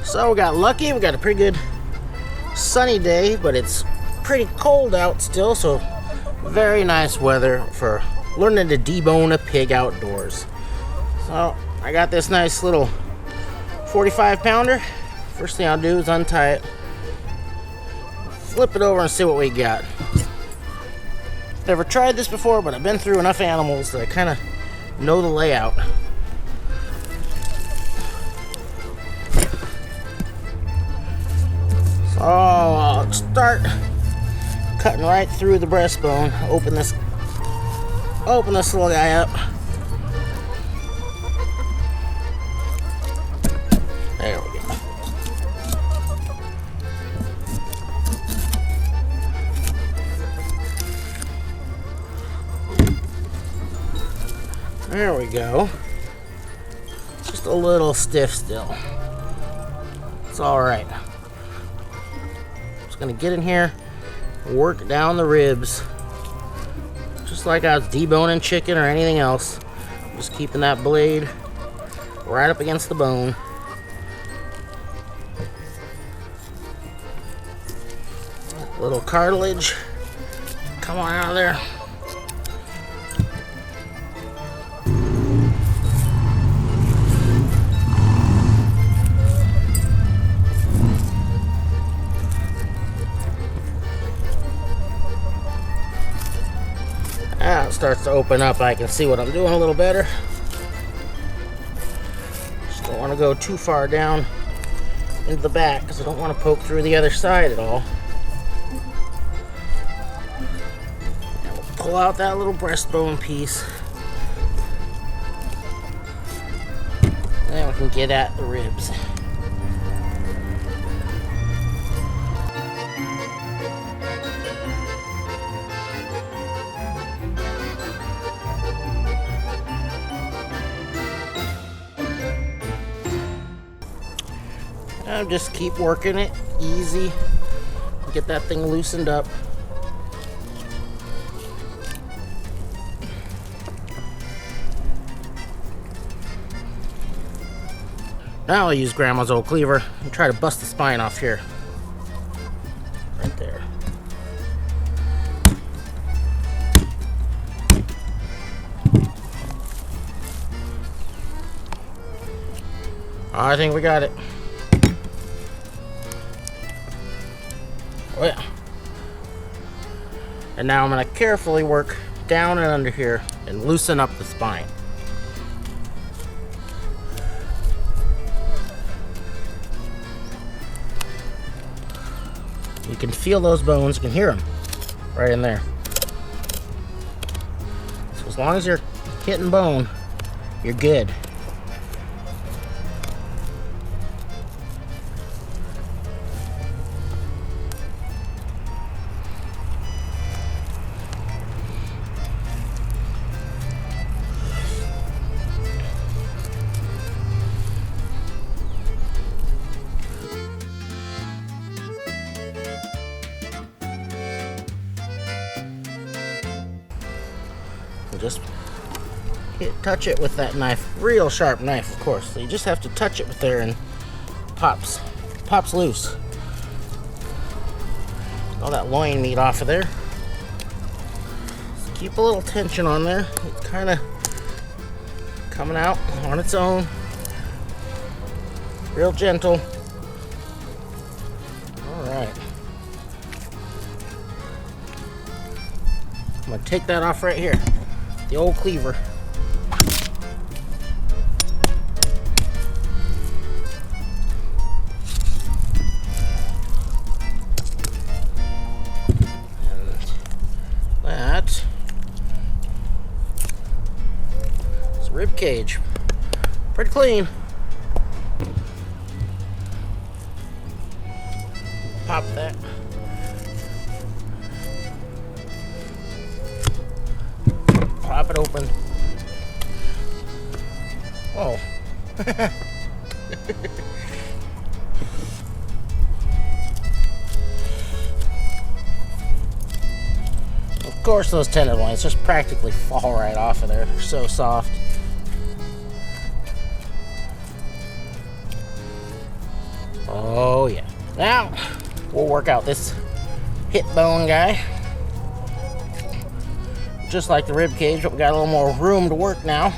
So we got lucky, we got a pretty good sunny day, but it's pretty cold out still, so very nice weather for learning to debone a pig outdoors. So I got this nice little 45 pounder. First thing I'll do is untie it, flip it over and see what we got. Never tried this before, but I've been through enough animals that I kind of know the layout. So I'll start cutting right through the breastbone. Open this little guy up. There we go. There we go. Just a little stiff still. It's all right. Just gonna get in here, work down the ribs, just like I was deboning chicken or anything else. Just keeping that blade right up against the bone. Little cartilage, come on out of there. Now it starts to open up. I can see what I'm doing a little better. Just don't want to go too far down into the back because I don't want to poke through the other side at all. And we'll pull out that little breastbone piece. Then we can get at the ribs. Just keep working it easy. Get that thing loosened up. Now I'll use Grandma's old cleaver and try to bust the spine off here. Right there. I think we got it. Oh yeah. And now I'm going to carefully work down and under here and loosen up the spine. You can feel those bones, you can hear them right in there. So as long as you're hitting bone, you're good. Just touch it with that knife, real sharp knife, of course. So you just have to touch it with there, and pops loose. All that loin meat off of there. So keep a little tension on there. It's kind of coming out on its own, real gentle. All right. I'm gonna take that off right here. The old cleaver. And that is a rib cage. Pretty clean. Pop that. Pop it open. Oh. Of course those tenderloins just practically fall right off of there. They're so soft. Now, we'll work out this hip bone guy. Just like the rib cage, but we got a little more room to work now.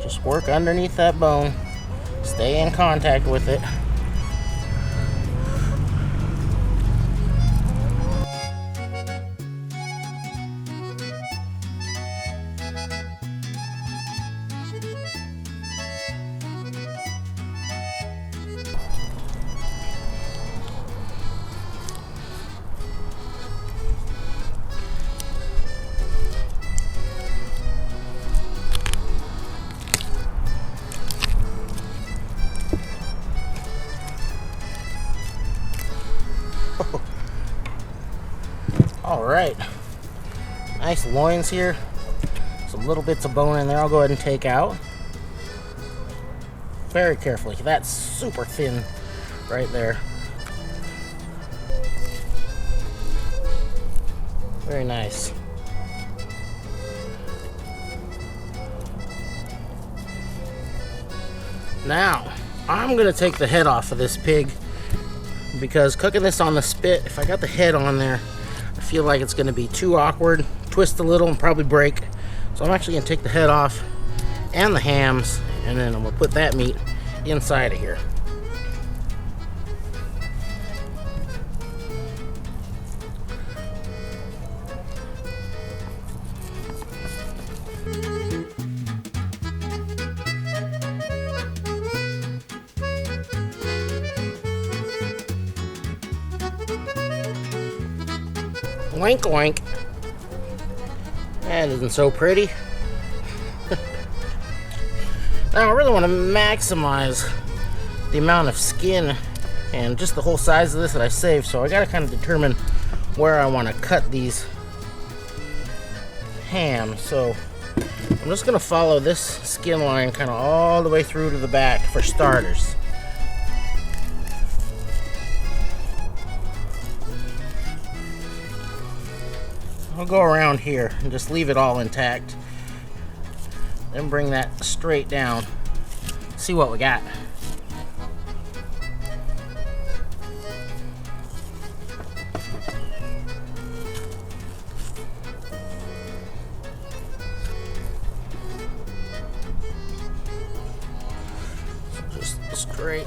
Just work underneath that bone. Stay in contact with it. All right, nice loins here. Some little bits of bone in there. I'll go ahead and take out very carefully. That's super thin right there. Very nice. Now, I'm gonna take the head off of this pig because cooking this on the spit, if I got the head on there, I feel like it's gonna be too awkward, twist a little and probably break. So I'm actually gonna take the head off and the hams, and then I'm gonna put that meat inside of here. Wink, wink. That isn't so pretty. Now I really want to maximize the amount of skin and just the whole size of this that I saved, so I got to kind of determine where I want to cut these hams. So I'm just going to follow this skin line kind of all the way through to the back for starters. I'll go around here and just leave it all intact. Then bring that straight down. See what we got. Just straight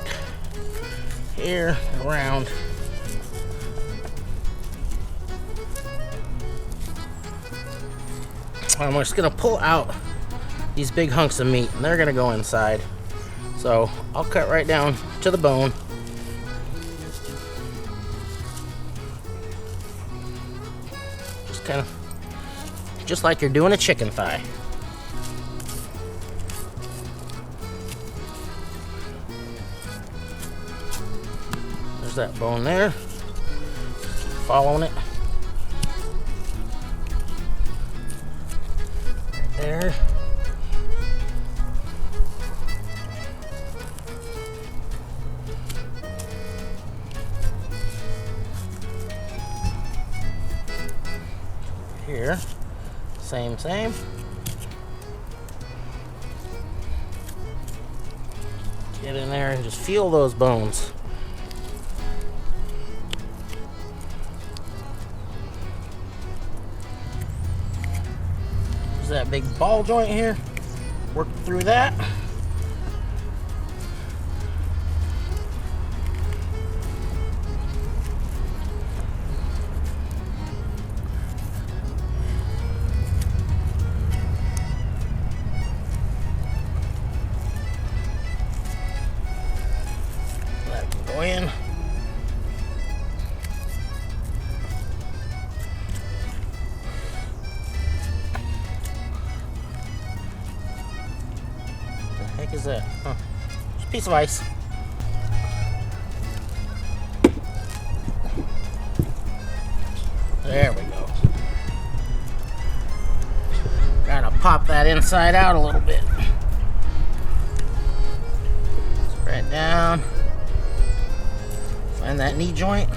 here around. I'm just gonna pull out these big hunks of meat and they're gonna go inside. So I'll cut right down to the bone. Just kind of, just like you're doing a chicken thigh. There's that bone there. Following it. There. Here. Same. Get in there and just feel those bones. That big ball joint here, work through that. That can go in. Is that? Huh. Just a piece of ice. There we go. Gotta pop that inside out a little bit. Spread down. Find that knee joint.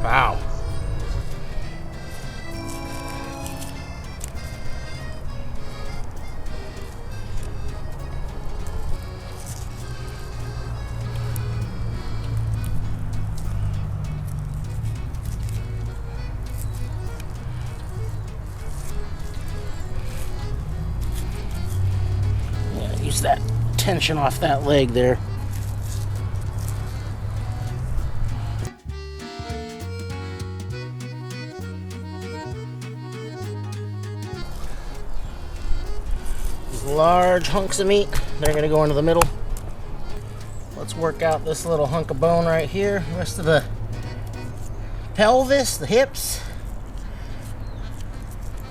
Wow. that tension off that leg there. These large hunks of meat, they're gonna go into the middle. Let's work out this little hunk of bone right here. The rest of the pelvis, the hips.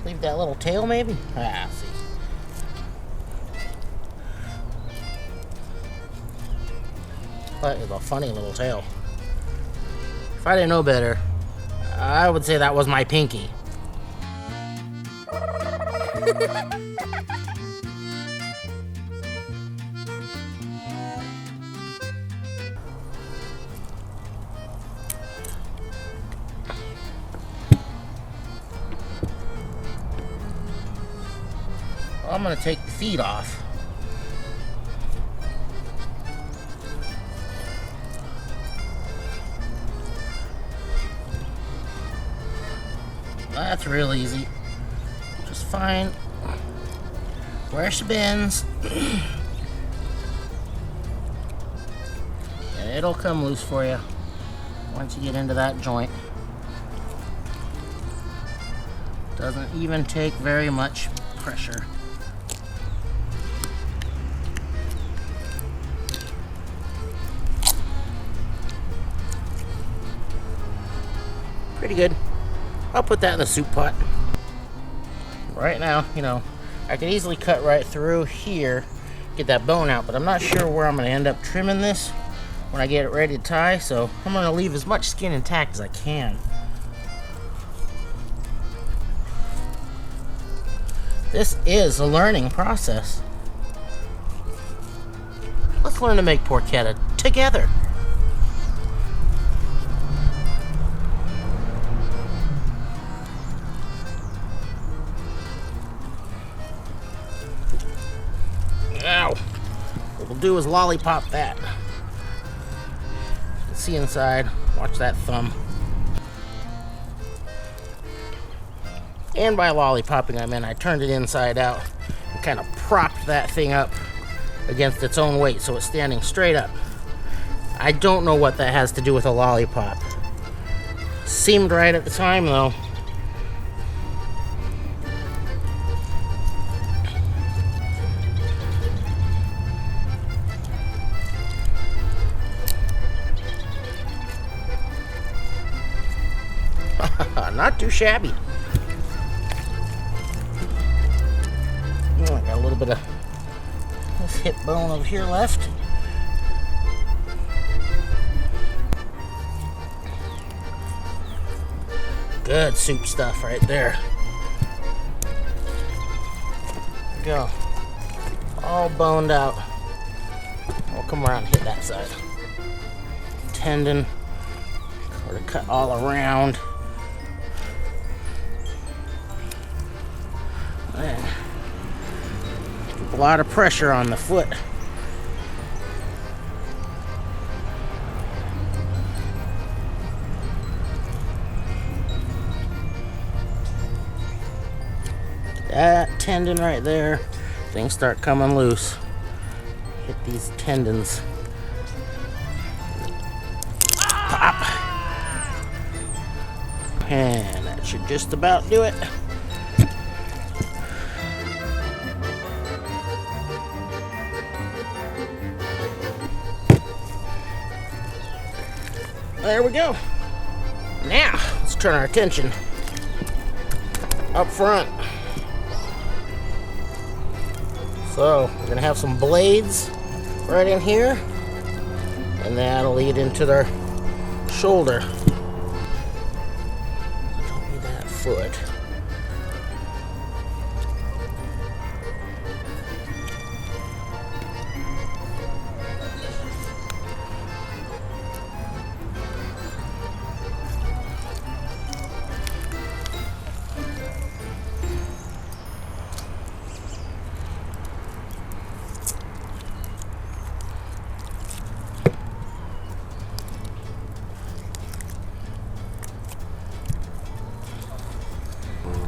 Leave that little tail maybe? Ah, see. That is a funny little tail. If I didn't know better, I would say that was my pinky. I'm going to take the feet off. That's real easy. Just find where she bends. And it'll come loose for you once you get into that joint. Doesn't even take very much pressure. Pretty good. I'll put that in the soup pot. Right now, you know, I could easily cut right through here, get that bone out, but I'm not sure where I'm going to end up trimming this when I get it ready to tie, so I'm going to leave as much skin intact as I can. This is a learning process. Let's learn to make porchetta together. Ow! What we'll do is lollipop that. You can see inside. Watch that thumb. And by lollipopping, I mean I turned it inside out and kind of propped that thing up against its own weight so it's standing straight up. I don't know what that has to do with a lollipop. Seemed right at the time though. Not too shabby. I got a little bit of this hip bone over here left. Good soup stuff right there. There we go. All boned out. I'll come around and hit that side. Tendon. Sort of cut all around. Man. A lot of pressure on the foot. That tendon right there, things start coming loose. Hit these tendons. Pop! And that should just about do it. There we go. Now, let's turn our attention up front. So, we're going to have some blades right in here, and that'll lead into their shoulder. Don't need that foot.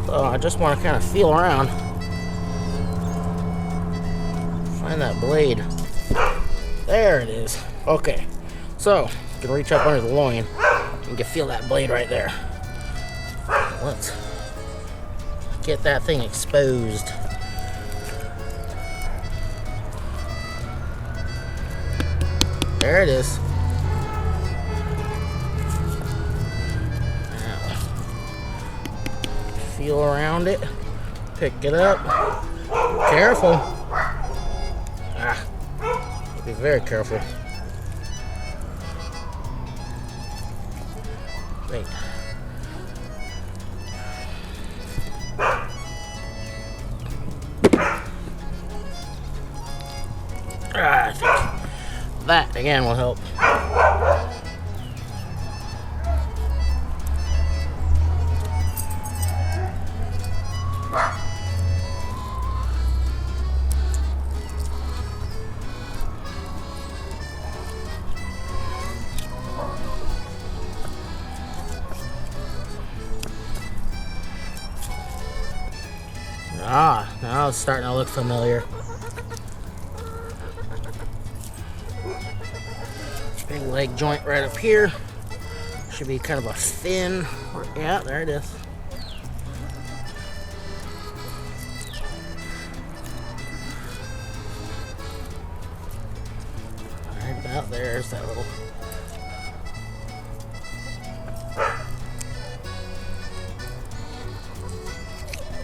So I just want to kind of feel around, Find that blade. There it is. Okay, so you can reach up under the loin and you can feel that blade right there. Let's get that thing exposed. There it is. Now, feel around it. Pick it up. Careful. Be very careful. Wait. I think that again will help. Now it's starting to look familiar. Big leg joint right up here. Should be kind of a fin. Yeah, there it is. Right about there's that little.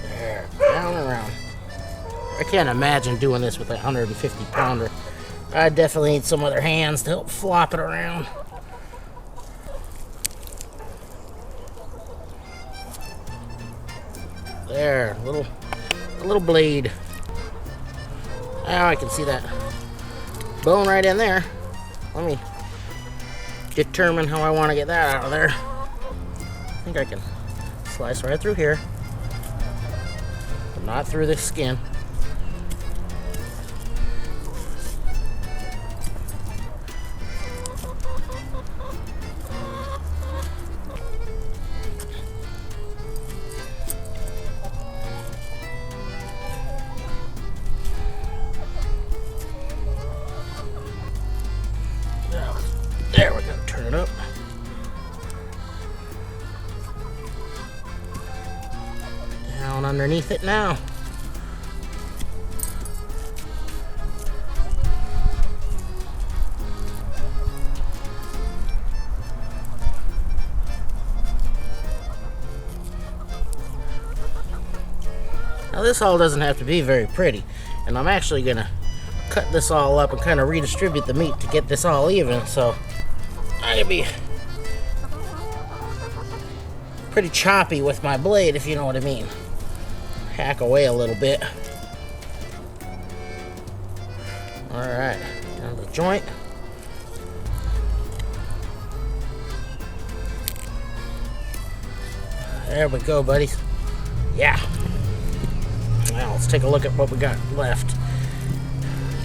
There, down and around. I can't imagine doing this with a 150 pounder. I definitely need some other hands to help flop it around. There, a little blade. Now I can see that bone right in there. Let me determine how I want to get that out of there. I think I can slice right through here, but not through the skin. There we go, turn it up. Down underneath it now. Now this all doesn't have to be very pretty, and I'm actually gonna cut this all up and kind of redistribute the meat to get this all even, so I can be pretty choppy with my blade, if you know what I mean. Hack away a little bit. Alright, down the joint. There we go, buddies. Yeah. Now let's take a look at what we got left.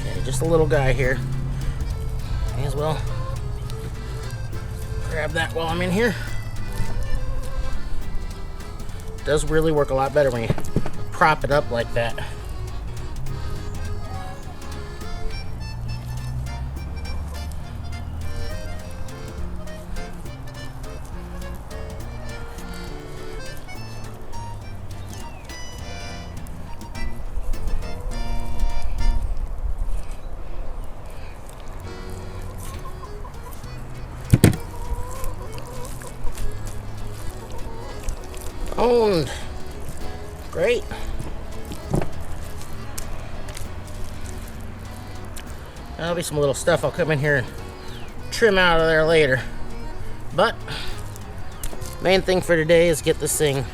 Okay, just a little guy here. May as well grab that while I'm in here. Does really work a lot better when you prop it up like that. Owned. Great. That'll be some little stuff I'll come in here and trim out of there later. But main thing for today is get this thing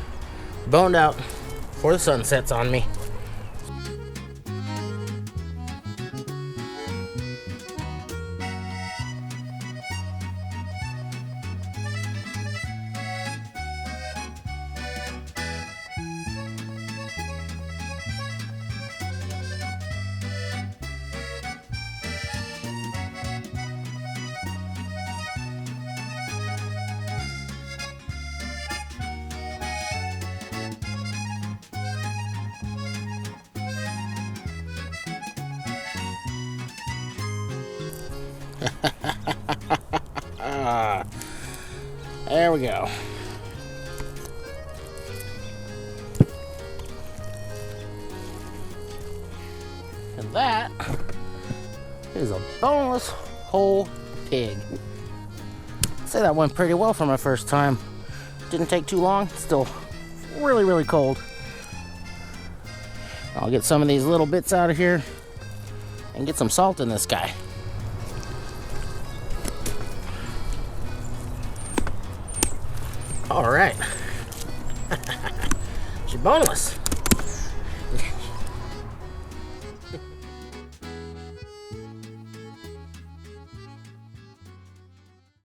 boned out before the sun sets on me. There we go. And that is a boneless whole pig. I'd say that went pretty well for my first time. Didn't take too long. Still really, really cold. I'll get some of these little bits out of here and get some salt in this guy. All right. She's boneless.